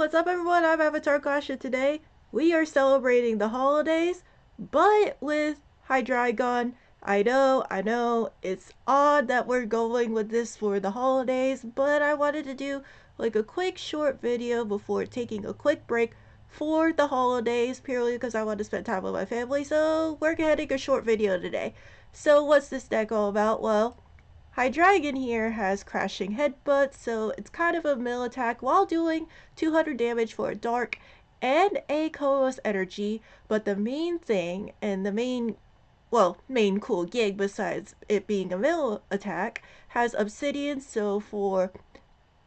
what's up everyone? I'm Avatar Klash and today we are celebrating the holidays, but with Hydreigon. I know, it's odd that we're going with this for the holidays, but I wanted to do like a quick short video before taking a quick break for the holidays, purely because I want to spend time with my family, so we're getting a short video today. So what's this deck all about? Well, Hydreigon here has Crashing Headbutt, so it's kind of a mill attack while doing 200 damage for a Dark and a Colorless Energy, but the main thing, and the main cool gig besides it being a mill attack, has Obsidian, so for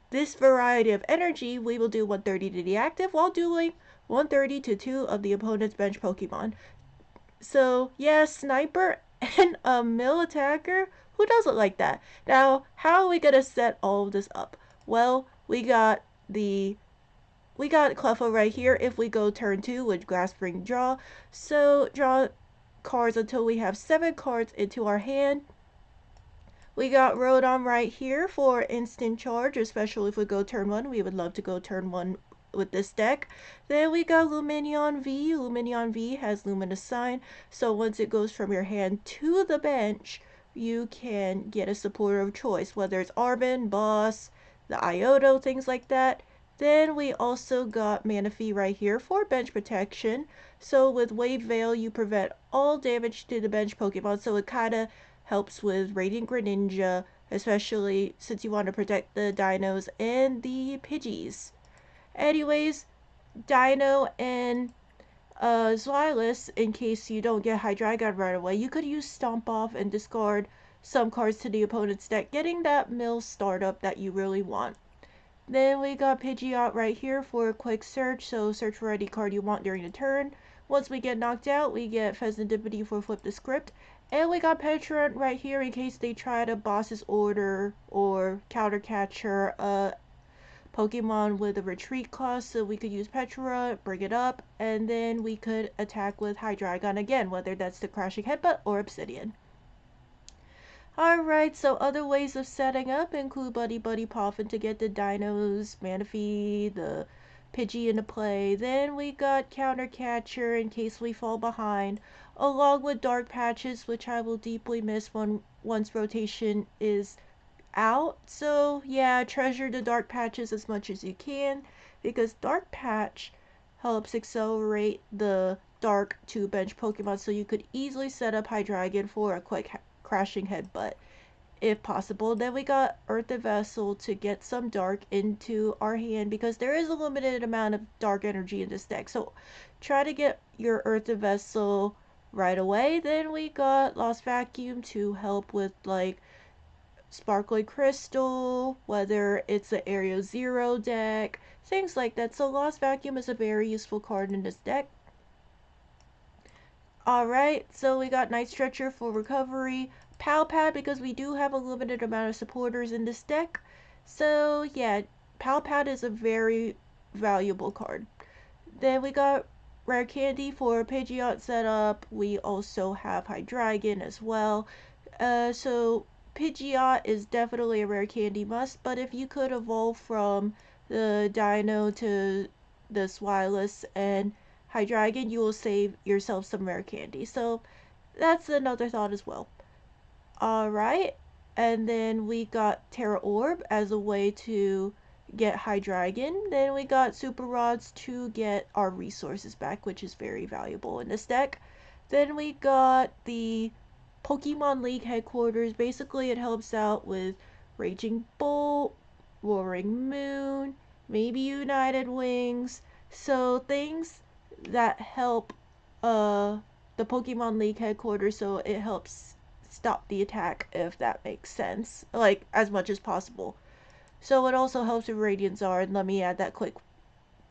this variety of energy, we will do 130 to the active while doing 130 to 2 of the opponent's bench Pokemon. So, yeah, Sniper and a mill attacker? Who does it like that? Now, how are we gonna set all of this up? Well, we got Cleffa right here if we go turn 2 with Grasping Draw. So, draw cards until we have 7 cards into our hand. We got Rotom right here for instant charge, especially if we go turn 1. We would love to go turn 1 with this deck. Then we got Lumineon V. Lumineon V has Luminous Sign, so once it goes from your hand to the bench, you can get a supporter of choice, whether it's Arbin, Boss, the Iodo, things like that. Then we also got Manaphy right here for bench protection. So with Wave Veil, you prevent all damage to the bench Pokemon, so it kind of helps with Radiant Greninja, especially since you want to protect the Dinos and the Pidgeys. Anyways, Deino and Zweilous, in case you don't get Hydreigon right away, you could use Stomp Off and discard some cards to the opponent's deck, getting that mill startup that you really want. Then we got Pidgeot right here for a quick search, so search for any card you want during the turn. Once we get knocked out, we get Fezandipiti for Flip the Script. And we got Pecharunt right here in case they try to Boss's Order or Counter Catcher Pokemon with a retreat cost, so we could use Pecharunt, bring it up, and then we could attack with Hydreigon again, whether that's the Crashing Headbutt or Obsidian. Alright, so other ways of setting up include Buddy Poffin to get the Dinos, Manaphy, the Pidgey into play. Then we got Counter Catcher in case we fall behind, along with Dark Patches, which I will deeply miss once rotation is out. So yeah, treasure the Dark Patches as much as you can, because Dark Patch helps accelerate the Dark to bench Pokemon, so you could easily set up Hydreigon for a quick Crashing Headbutt if possible. Then we got Earthen Vessel to get some Dark into our hand, because there is a limited amount of Dark energy in this deck, so try to get your Earthen Vessel right away. Then we got Lost Vacuum to help with like Sparkly Crystal, whether it's an Area 0 deck, things like that. So Lost Vacuum is a very useful card in this deck. Alright, so we got Night Stretcher for recovery, Pal Pad because we do have a limited amount of supporters in this deck. So yeah, Pal Pad is a very valuable card. Then we got Rare Candy for Pidgeot setup. We also have Hydreigon as well. So Pidgeot is definitely a Rare Candy must, but if you could evolve from the Dino to the Zweilous and Hydreigon, you will save yourself some Rare Candy. So that's another thought as well. Alright, and then we got Terra Orb as a way to get Hydreigon. Then we got Super Rods to get our resources back, which is very valuable in this deck. Then we got the Pokemon League headquarters. Basically, it helps out with Raging Bolt, Roaring Moon, maybe United Wings. So things that help the Pokemon League headquarters, so it helps stop the attack, if that makes sense, like as much as possible. So it also helps with Radiant Zard. Let me add that quick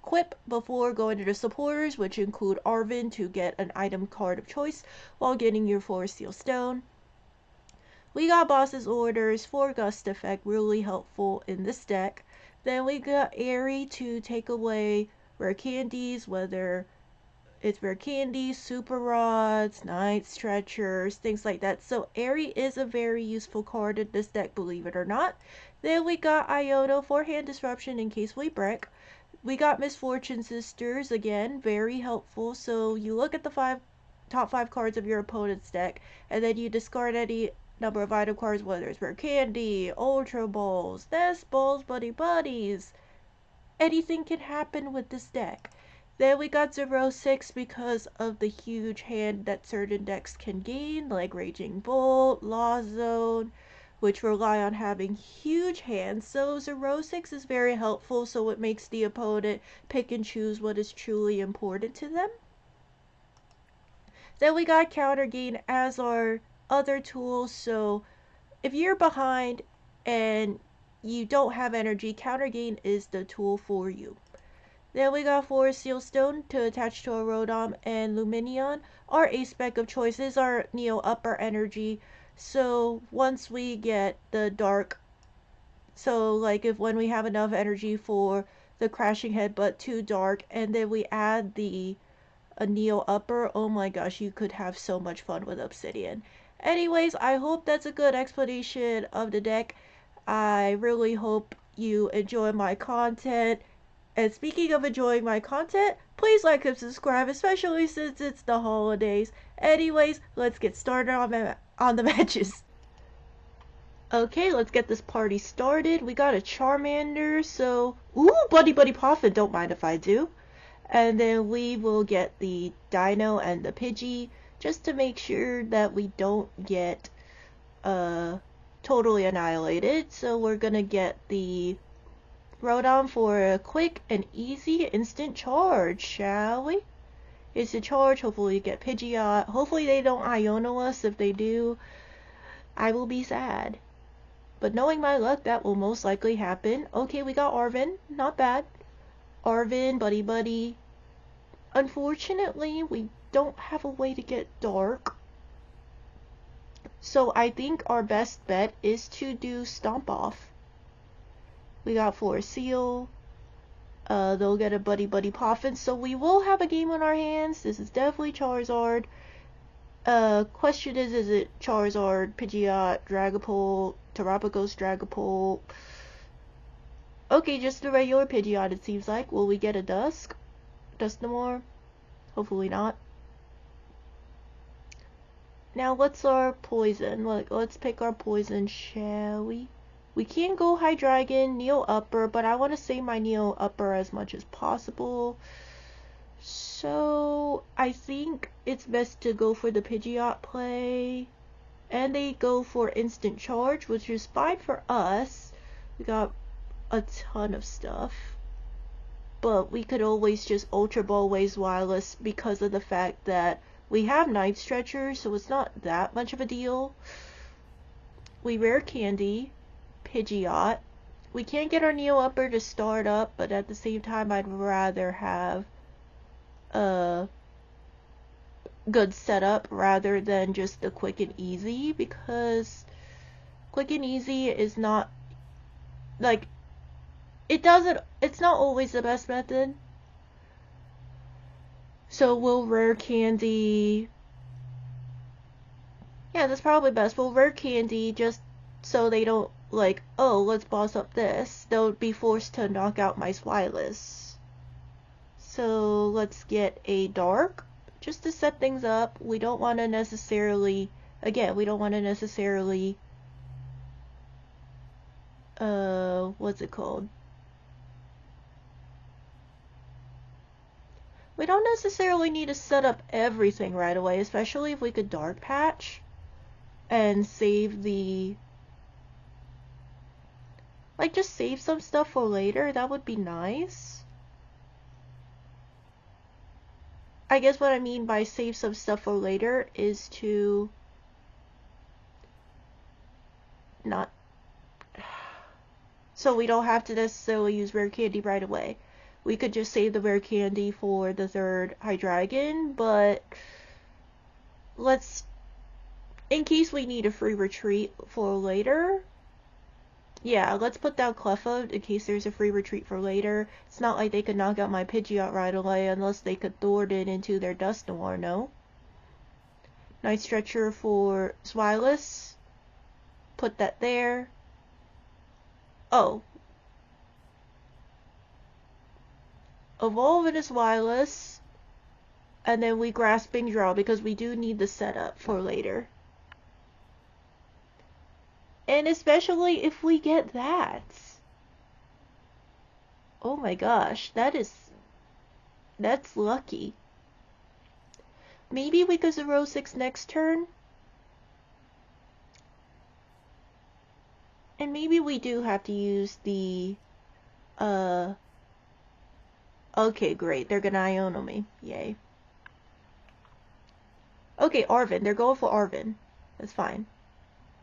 quip before going to the supporters, which include Arvin to get an item card of choice while getting your Forest Seal Stone. We got Boss's Orders for Gust Effect, really helpful in this deck. Then we got Airy to take away Rare Candies, whether it's Rare Candies, Super Rods, Night Stretchers, things like that. So Airy is a very useful card in this deck, believe it or not. Then we got Iodo for hand disruption in case we break. we got Misfortune Sisters again, very helpful. So you look at the top five cards of your opponent's deck, and then you discard any number of item cards, whether it's Rare Candy, Ultra Balls, Nest Balls, Buddies. Anything can happen with this deck. Then we got Xerosic because of the huge hand that certain decks can gain, like Raging Bolt, Lost Zone, which rely on having huge hands. So Xerosic is very helpful, so it makes the opponent pick and choose what is truly important to them. Then we got Counter Gain as our other tool, so if you're behind and you don't have energy, Counter Gain is the tool for you. Then we got Forest Seal Stone to attach to a Rotom, and Lumineon. Our ace spec of choice is our Neo upper energy. So once we get the dark, so like if when we have enough energy for the crashing head but too dark, and then we add a Neo upper, oh my gosh, you could have so much fun with Obsidian. Anyways, I hope that's a good explanation of the deck. I really hope you enjoy my content. And speaking of enjoying my content, please like and subscribe, especially since it's the holidays. Anyways, let's get started on the matches. Okay, let's get this party started. We got a Charmander, so... Ooh, Buddy Poffin, don't mind if I do. And then we will get the Deino and the Pidgey, just to make sure that we don't get totally annihilated. So we're gonna get the Rotom for a quick and easy instant charge, shall we? Instant charge, hopefully we get Pidgeot. Hopefully they don't Iono us. If they do, I will be sad. But knowing my luck, that will most likely happen. Okay, we got Arven. Not bad. Arven, Buddy. Unfortunately, we don't have a way to get dark. So I think our best bet is to do Stomp Off. We got Forest Seal. They'll get a Buddy Poffin. So we will have a game on our hands. This is definitely Charizard. Question is it Charizard, Pidgeot, Dragapult, Terapagos, Dragapult? Okay, just a regular Pidgeot it seems like. Will we get a Dusknoir? Hopefully not. Now what's our poison? Let's pick our poison, shall we? We can go Hydreigon, Neo upper, but I want to save my Neo upper as much as possible. So I think it's best to go for the Pidgeot play. And they go for instant charge, which is fine for us. We got a ton of stuff. But we could always just Ultra Ball Zweilous because of the fact that we have Night Stretcher, so it's not that much of a deal. We Rare Candy Pidgeot. We can't get our Neo upper to start up, but at the same time I'd rather have a good setup rather than just the quick and easy, because quick and easy is not like it's not always the best method. So we'll Rare Candy. Yeah, that's probably best. We'll Rare Candy just so they don't like, oh, let's boss up this. They'll be forced to knock out my Zweilous. So let's get a dark just to set things up. We don't want to necessarily, again, we don't want to necessarily, what's it called? We don't necessarily need to set up everything right away, especially if we could Dark Patch and save the, like, just save some stuff for later. That would be nice. I guess what I mean by save some stuff for later is to not, so we don't have to necessarily use Rare Candy right away. We could just save the Rare Candy for the third Hydreigon, but let's, in case we need a free retreat for later, yeah, let's put down Cleffa in case there's a free retreat for later. It's not like they could knock out my Pidgeot right away unless they could thwart it into their Dusknoir, no? Night Stretcher for Zweilous. Put that there. Oh. evolve into Zweilous, and then we Grasping Draw because we do need the setup for later. And especially if we get that. Oh my gosh, that's lucky. Maybe we could Xerosic next turn. And maybe we do have to use the, okay, great, they're gonna Iono me. Yay. Okay, Arven, they're going for Arven. That's fine.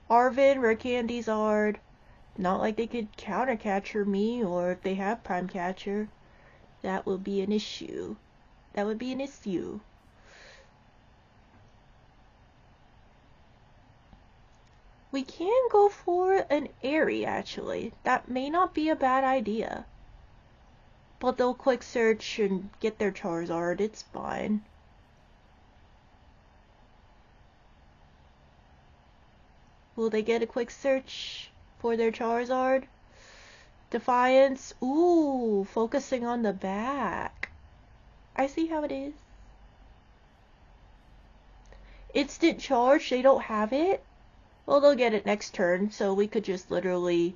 Arven, Rare Candy, Zard. Not like they could Counter Catcher me, or if they have Prime Catcher. That will be an issue. That would be an issue. We can go for an Airy, actually. That may not be a bad idea. But they'll Quick Search and get their Charizard. It's fine. Will they get a Quick Search for their Charizard? Defiance. Ooh, focusing on the back. I see how it is. Instant Charge. They don't have it. Well, they'll get it next turn, so we could just literally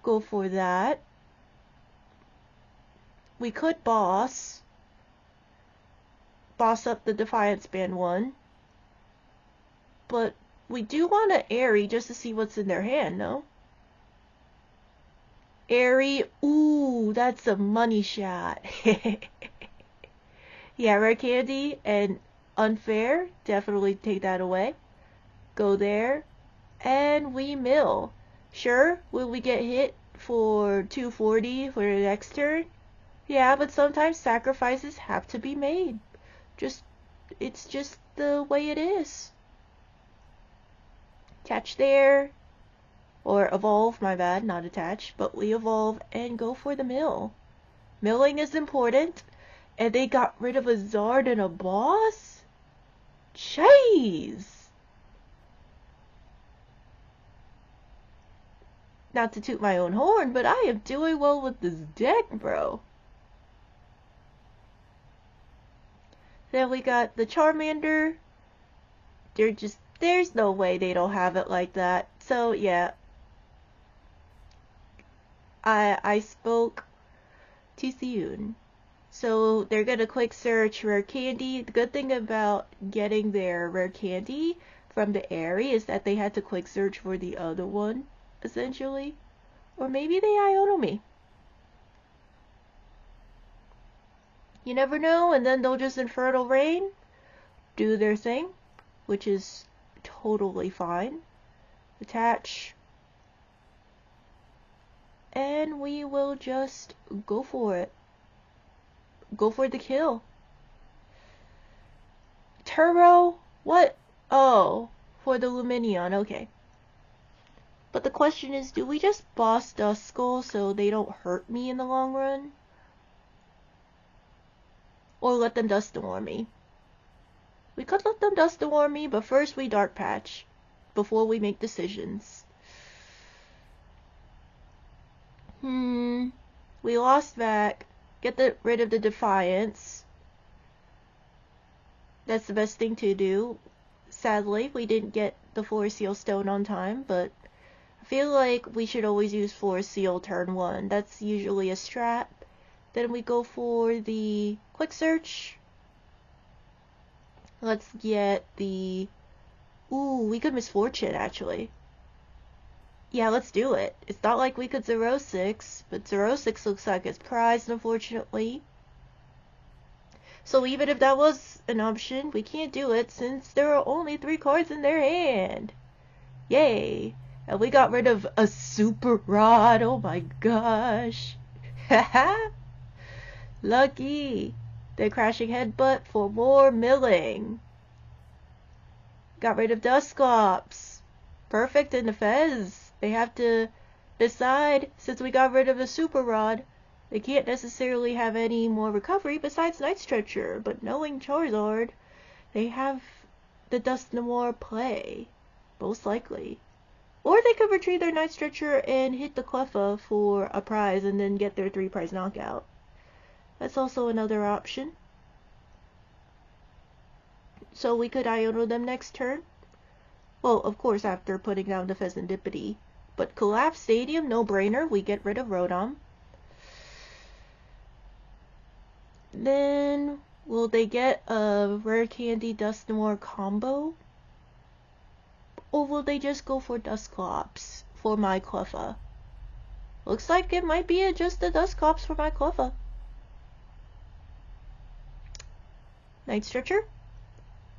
go for that. We could boss up the Defiance Band one. But we do want to Airy just to see what's in their hand, no? Airy, ooh, that's a money shot. Yeah, Rare Candy and Unfair, definitely take that away. Go there. And we mill. Sure, will we get hit for 240 for the next turn? Yeah, but sometimes sacrifices have to be made. It's just the way it is. Attach there. Or evolve, my bad, not attach. But we evolve and go for the mill. Milling is important. And they got rid of a Zard and a boss? Jeez! Not to toot my own horn, but I am doing well with this deck, bro. Then we got the Charmander. There's no way they don't have it like that. So, yeah. I spoke too soon. So, they're gonna Quick Search Rare Candy. The good thing about getting their Rare Candy from the Airy is that they had to Quick Search for the other one, essentially. Or maybe they Iono me. You never know, and then they'll just Infernal Rain, do their thing, which is totally fine. Attach. And we will just go for it. Go for the kill. Turbo? What? Oh, for the Lumineon, okay. But the question is, do we just boss Duskull so they don't hurt me in the long run? Or let them Dusknoir me? We could let them Dusknoir me, but first we Dark Patch before we make decisions. We lost back. Get rid of the Defiance. That's the best thing to do. Sadly, we didn't get the Forest Seal Stone on time, but I feel like we should always use Forest Seal turn 1. That's usually a strat. Then we go for the Quick Search. Let's get the... Ooh, we could Misfortune, actually. Yeah, let's do it. It's not like we could Xerosic, but Xerosic looks like it's prized, unfortunately. So even if that was an option, we can't do it since there are only 3 cards in their hand. Yay. And we got rid of a Super Rod. Oh my gosh. Haha. Lucky. The Crashing Headbutt for more milling. Got rid of Dusclops. Perfect in the Fez. They have to decide, since we got rid of the Super Rod, they can't necessarily have any more recovery besides Night Stretcher, but knowing Charizard, they have the Dusknoir play, most likely. Or they could retrieve their Night Stretcher and hit the Cleffa for a prize and then get their 3 prize knockout. That's also another option. So we could Iono them next turn. Well, of course, after putting down the Fezandipiti. But Collapse Stadium, no-brainer. We get rid of Rotom. Then, will they get a Rare Candy Dusknoir combo? Or will they just go for Dusclops for my Cleffa? Looks like it might be just a Dusclops for my Cleffa. Night Stretcher.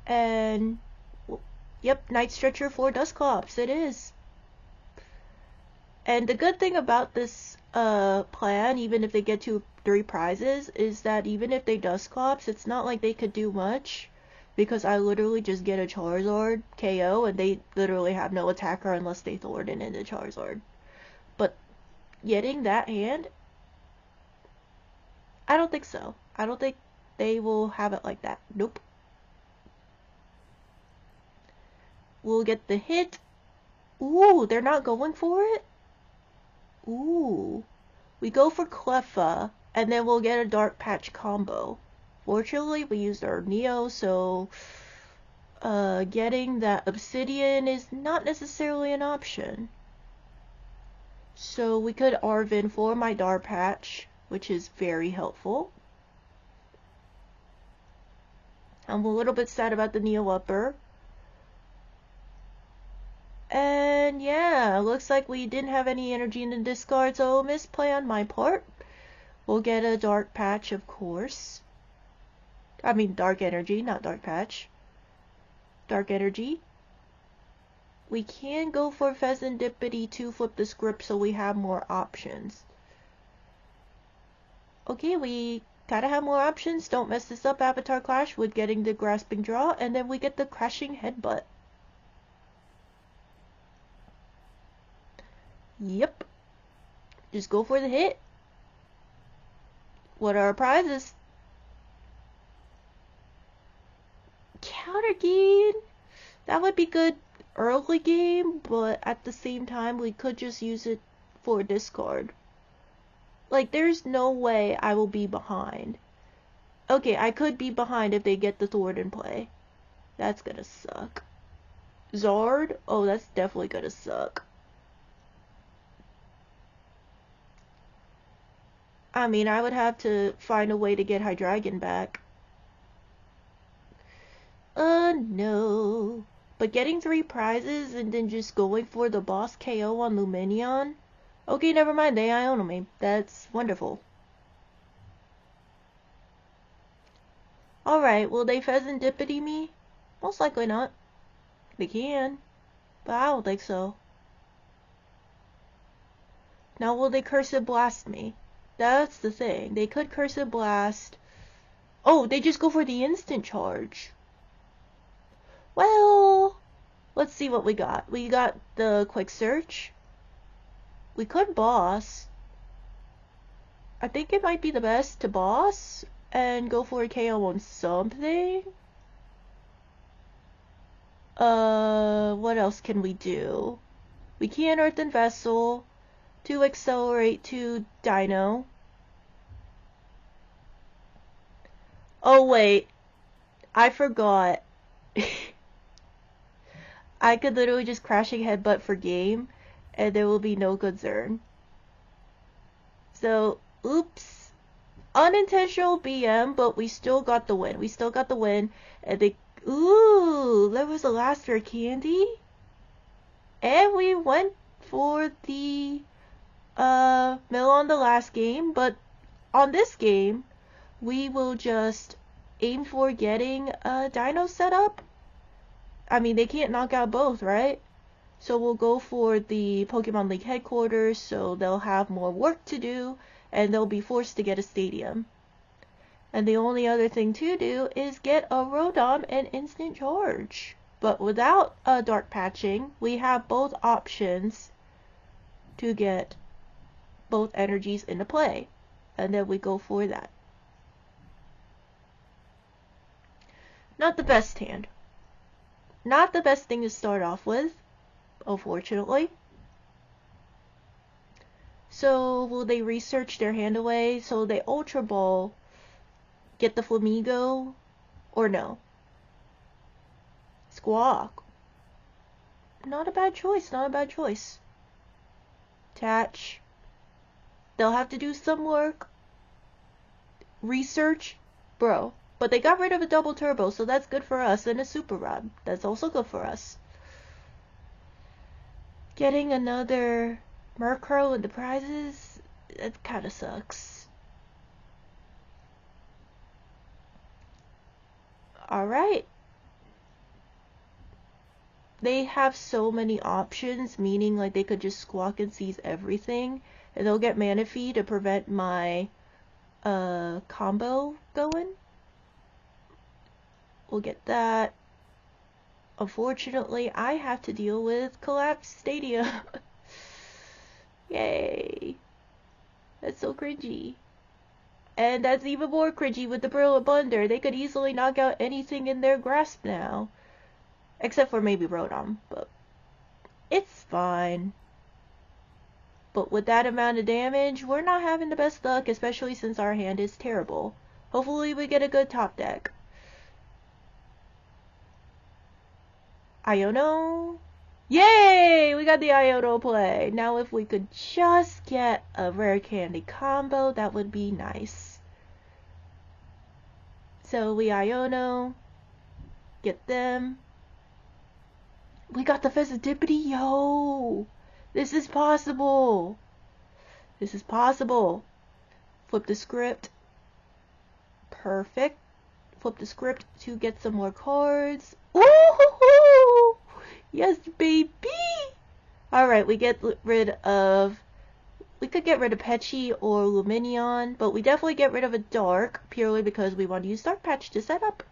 And, yep, Night Stretcher for Dusclops. It is. And the good thing about this plan, even if they get 3 prizes, is that even if they Dusclops, it's not like they could do much. Because I literally just get a Charizard KO, and they literally have no attacker unless they Thornton into Charizard. But getting that hand, I don't think so. I don't think they will have it like that. Nope. We'll get the hit. Ooh, they're not going for it? Ooh. We go for Cleffa, and then we'll get a Dark Patch combo. Fortunately, we used our Neo, so getting that Obsidian is not necessarily an option. So we could Arvin for my Dark Patch, which is very helpful. I'm a little bit sad about the Neo Upper. And yeah, looks like we didn't have any energy in the discard, so misplay on my part. We'll get a Dark Patch, of course. I mean Dark Energy, not Dark Patch. Dark Energy. We can go for Fezandipiti to flip the script so we have more options. Okay, we gotta have more options. Don't mess this up, Avatar Klash, with getting the Grasping Draw, and then we get the Crashing Headbutt. Yep. Just go for the hit. What are our prizes? Counter Gain. That would be good early game, but at the same time, we could just use it for discard. Like, there's no way I will be behind. Okay, I could be behind if they get the Thwart in play. That's gonna suck. Zard? Oh, that's definitely gonna suck. I mean, I would have to find a way to get Hydreigon back. No. But getting 3 prizes and then just going for the boss KO on Lumineon? Okay, never mind, they Iono me. That's wonderful. Alright, will they Fezandipiti me? Most likely not. They can, but I don't think so. Now will they Cursive Blast me? That's the thing. They could Cursive Blast. Oh, they just go for the instant charge. Well, let's see what we got. We got the Quick Search. We could Boss. I think it might be the best to Boss and go for a KO on something. What else can we do? We can Earthen Vessel to accelerate to Deino. Oh wait, I forgot. I could literally just Crashing Headbutt for game, and there will be no good Zern. So, oops. Unintentional BM, but we still got the win. We still got the win, and they... Ooh, that was the last Rare Candy? And we went for the mill on the last game, but on this game, we will just aim for getting a Deino set up. I mean, they can't knock out both, right? So we'll go for the Pokemon League headquarters, so they'll have more work to do, and they'll be forced to get a stadium. And the only other thing to do is get a Rotom and Instant Charge. But without a Dark Patching, we have both options to get both energies into play. And then we go for that. Not the best hand. Not the best thing to start off with, unfortunately. So will they research their hand away? So they Ultra Ball get the Flamigo, or no? Squawk. Not a bad choice, not a bad choice. Attach. They'll have to do some work. Research, bro. But they got rid of a double turbo, so that's good for us. And a super rod, that's also good for us. Getting another Murkrow in the prizes, that kind of sucks. Alright. They have so many options, meaning like they could just squawk and seize everything. And they'll get Manaphy to prevent my combo going. We'll get that. Unfortunately, I have to deal with Collapse Stadia. Yay. That's so cringy. And that's even more cringy with the Brilliant Blunder. They could easily knock out anything in their grasp now. Except for maybe Rotom, but it's fine. But with that amount of damage, we're not having the best luck, especially since our hand is terrible. Hopefully we get a good top deck. Iono. Yay! We got the Iono play. Now if we could just get a Rare Candy combo, that would be nice. So we Iono. Get them. We got the Fezandipiti, yo! This is possible! This is possible. Flip the script. Perfect. Flip the script to get some more cards. Ooh! Yes, baby! Alright, we get rid of... We could get rid of Pidgey or Lumineon, but we definitely get rid of a Dark, purely because we want to use Dark Patch to set up.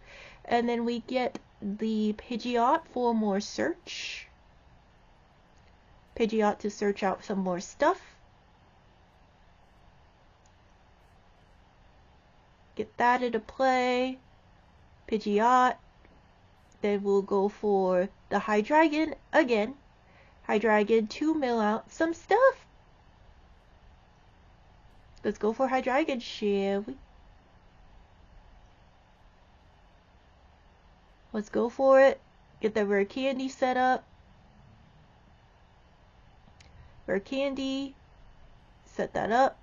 And then we get the Pidgeot for more search. Pidgeot to search out some more stuff. Get that into play. Pidgeot. Then we'll go for the Hydreigon again. Hydreigon to mill out some stuff. Let's go for Hydreigon, shall we? Let's go for it. Get the Rare Candy set up. Rare Candy. Set that up.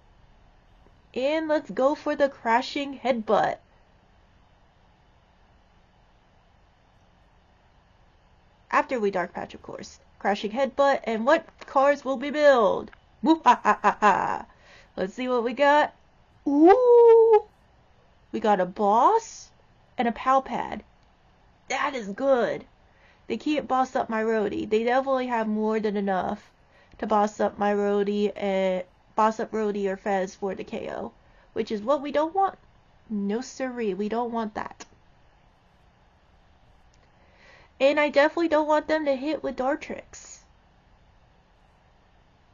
And let's go for the Crashing Headbutt. After we Dark Patch, of course. Crashing Headbutt. And what cards will we build? Woo-ha-ha-ha-ha. Let's see what we got. Ooh! We got a Boss and a Pal Pad. That is good. They can't boss up my roadie. They definitely have more than enough to boss up my roadie and boss up roadie or Fez for the KO, which is what we don't want. No siree, we don't want that. And I definitely don't want them to hit with Dartrix.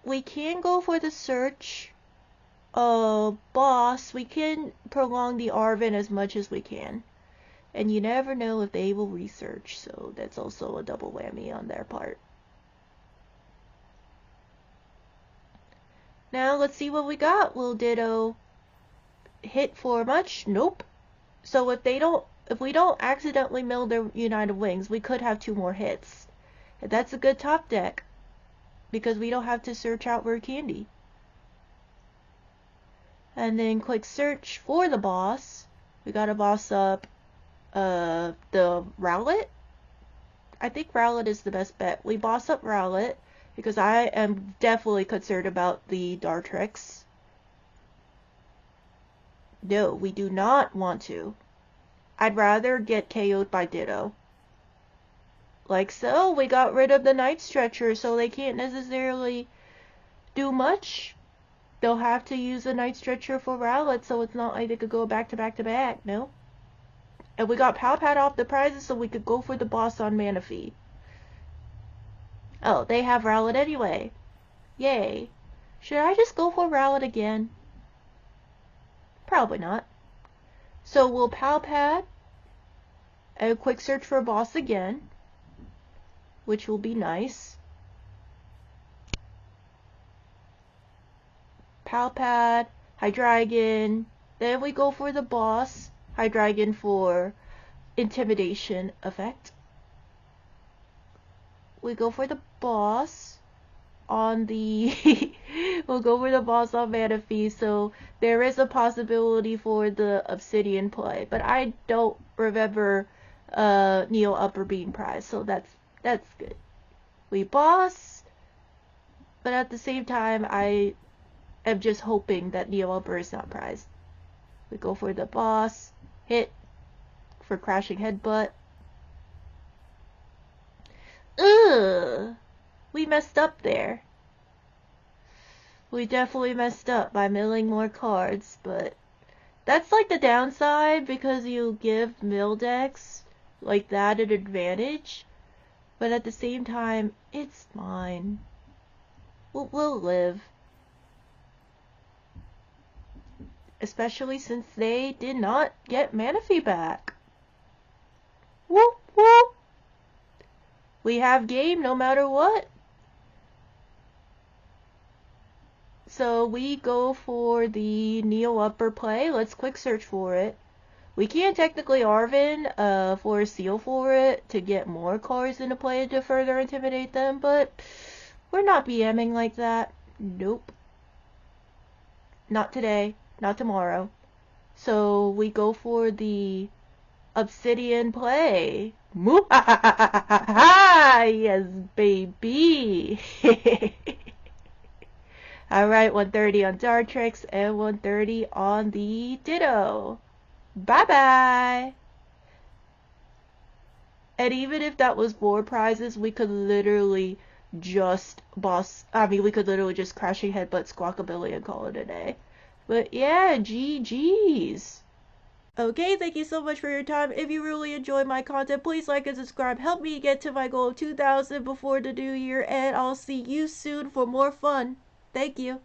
We can go for the search boss. We can prolong the Arven as much as we can. And you never know if they will research, so that's also a double whammy on their part. Now let's see what we got. Will Ditto hit for much? Nope. So if we don't accidentally mill their United Wings, we could have 2 more hits. And that's a good top deck, because we don't have to search out Rare Candy. And then quick search for the boss. We gotta boss up the Rowlet. I think Rowlet is the best bet. We boss up Rowlet because I am definitely concerned about the Dartrix. No, we do not want to. I'd rather get KO'd by Ditto. Like so, we got rid of the Night Stretcher, so they can't necessarily do much. They'll have to use the Night Stretcher for Rowlet, so it's not like they could go back to back to back, no? And we got Pal Pad off the prizes, so we could go for the boss on Manaphy. Oh, they have Rowlet anyway. Yay. Should I just go for Rowlet again? Probably not. So we'll Pal Pad and quick search for a boss again, which will be nice. Pal Pad, Hydreigon, then we go for the boss. Hydreigon for intimidation effect. We go for the boss on the we'll go for the boss on Manaphy, so there is a possibility for the Obsidian play, but I don't remember Neo Upper being prized, so that's good. We boss, but at the same time I am just hoping that Neo Upper is not prized. We go for the boss, hit for crashing headbutt. Ugh! We messed up there. We definitely messed up by milling more cards, but that's like the downside because you give mill decks like that an advantage, but at the same time, it's mine. We'll live. Especially since they did not get Manaphy back. Whoop whoop! We have game no matter what. So we go for the Neo Upper play. Let's quick search for it. We can technically Arven for a seal for it to get more cards into play to further intimidate them, but we're not BMing like that. Nope. Not today. Not tomorrow. So we go for the Obsidian play. Yes, baby. Alright, 130 on Dartrix and 130 on the Ditto. Bye-bye. And even if that was more prizes, we could literally just we could literally just Crashing Headbutt Squawkabilly and call it a day. But yeah, GG's. Okay, thank you so much for your time. If you really enjoyed my content, please like and subscribe. Help me get to my goal of 2,000 before the new year, and I'll see you soon for more fun. Thank you.